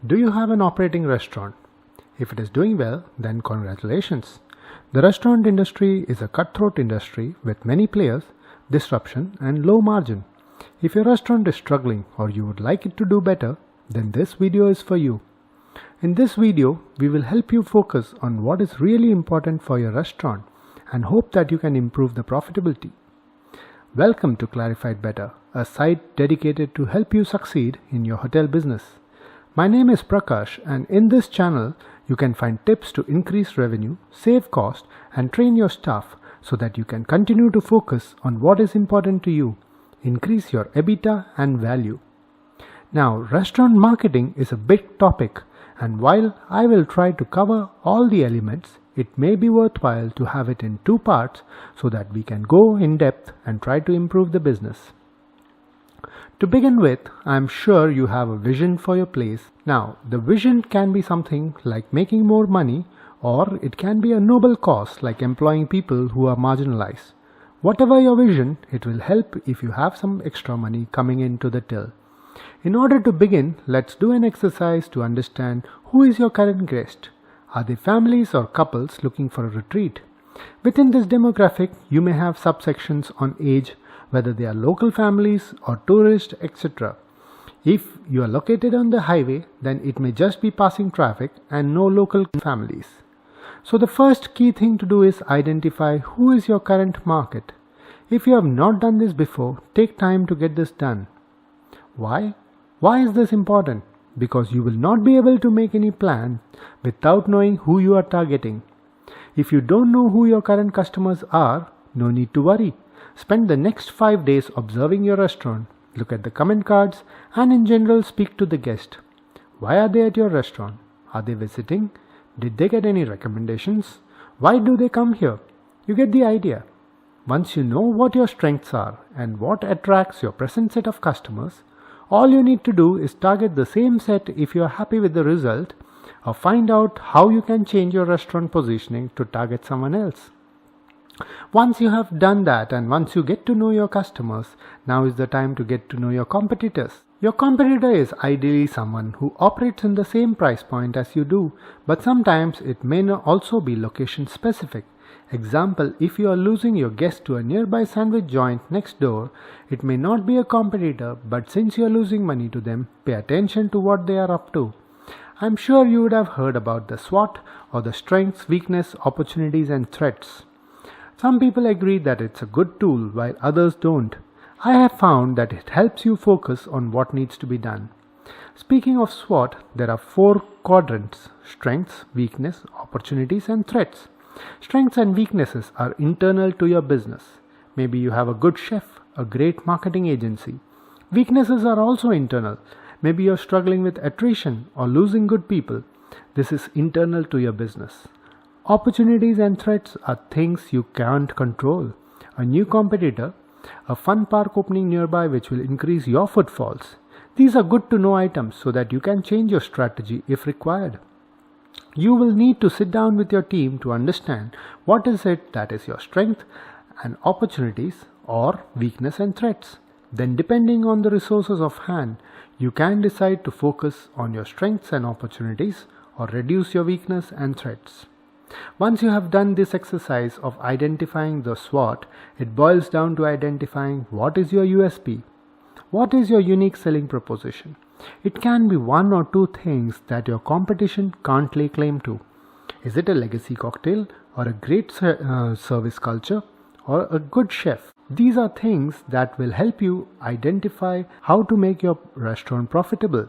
Do you have an operating restaurant? If it is doing well, then congratulations. The restaurant industry is a cutthroat industry with many players, disruption and low margin. If your restaurant is struggling or you would like it to do better, then this video is for you. In this video, we will help you focus on what is really important for your restaurant and hope that you can improve the profitability. Welcome to Clarified Better, a site dedicated to help you succeed in your hotel business. My name is Prakash, and in this channel, you can find tips to increase revenue, save cost, and train your staff so that you can continue to focus on what is important to you, increase your EBITDA and value. Now, restaurant marketing is a big topic, and while I will try to cover all the elements, it may be worthwhile to have it in two parts so that we can go in depth and try to improve the business. To begin with, I am sure you have a vision for your place. Now, the vision can be something like making more money, or it can be a noble cause like employing people who are marginalized. Whatever your vision, it will help if you have some extra money coming into the till. In order to begin, let's do an exercise to understand who is your current guest. Are they families or couples looking for a retreat? Within this demographic, you may have subsections on age, whether they are local families or tourists, etc. If you are located on the highway, then it may just be passing traffic and no local families. So the first key thing to do is identify who is your current market. If you have not done this before, take time to get this done. Why? Why is this important? Because you will not be able to make any plan without knowing who you are targeting. If you don't know who your current customers are, no need to worry. Spend the next 5 days observing your restaurant, look at the comment cards, and in general speak to the guest. Why are they at your restaurant? Are they visiting? Did they get any recommendations? Why do they come here? You get the idea. Once you know what your strengths are and what attracts your present set of customers, all you need to do is target the same set if you are happy with the result, or find out how you can change your restaurant positioning to target someone else. Once you have done that and once you get to know your customers, now is the time to get to know your competitors. Your competitor is ideally someone who operates in the same price point as you do, but sometimes it may also be location specific. Example, if you are losing your guest to a nearby sandwich joint next door, it may not be a competitor, but since you are losing money to them, pay attention to what they are up to. I am sure you would have heard about the SWOT, or the strengths, weakness, opportunities and threats. Some people agree that it's a good tool while others don't. I have found that it helps you focus on what needs to be done. Speaking of SWOT, there are 4 quadrants: strengths, weakness, opportunities and threats. Strengths and weaknesses are internal to your business. Maybe you have a good chef, a great marketing agency. Weaknesses are also internal. Maybe you're struggling with attrition or losing good people. This is internal to your business. Opportunities and threats are things you can't control. A new competitor, a fun park opening nearby which will increase your footfalls. These are good to know items so that you can change your strategy if required. You will need to sit down with your team to understand what is it that is your strength and opportunities, or weakness and threats. Then depending on the resources of hand, you can decide to focus on your strengths and opportunities or reduce your weakness and threats. Once you have done this exercise of identifying the SWOT, it boils down to identifying what is your USP. What is your unique selling proposition? It can be 1 or 2 things that your competition can't lay claim to. Is it a legacy cocktail, or a great service culture, or a good chef? These are things that will help you identify how to make your restaurant profitable.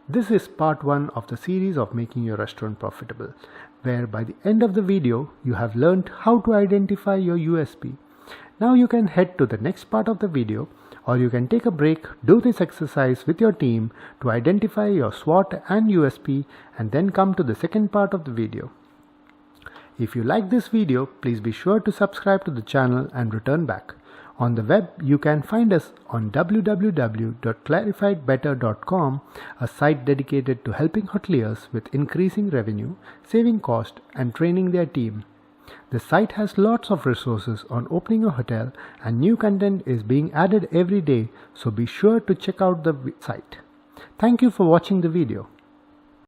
This is part 1 of the series of making your restaurant profitable, where by the end of the video, you have learned how to identify your USP. Now you can head to the next part of the video, or you can take a break, do this exercise with your team to identify your SWOT and USP, and then come to the second part of the video. If you like this video, please be sure to subscribe to the channel and return back. On the web, you can find us on www.clarifiedbetter.com, a site dedicated to helping hoteliers with increasing revenue, saving cost, and training their team. The site has lots of resources on opening a hotel, and new content is being added every day, so be sure to check out the site. Thank you for watching the video.